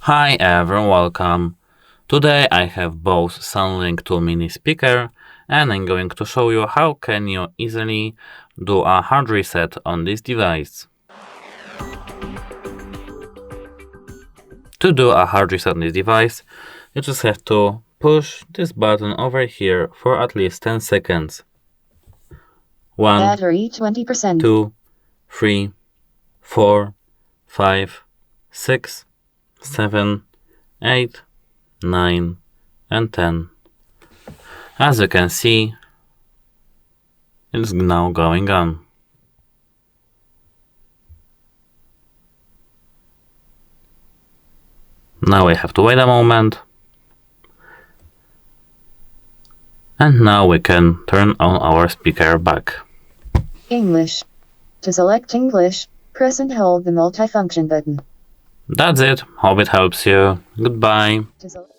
Hi everyone, welcome. Today I have Bose SoundLink II Mini speaker and I'm going to show you how can you easily do a hard reset on this device. To do a hard reset on this device, you just have to push this button over here for at least 10 seconds. 1, Battery 20%. 2, 3, 4, 5, 6, 7, 8, 9, and 10. As you can see, it's now going on. Now we have to wait a moment. And now we can turn on our speaker back. English. To select English, press and hold the multifunction button. That's it. Hope it helps you. Goodbye. To select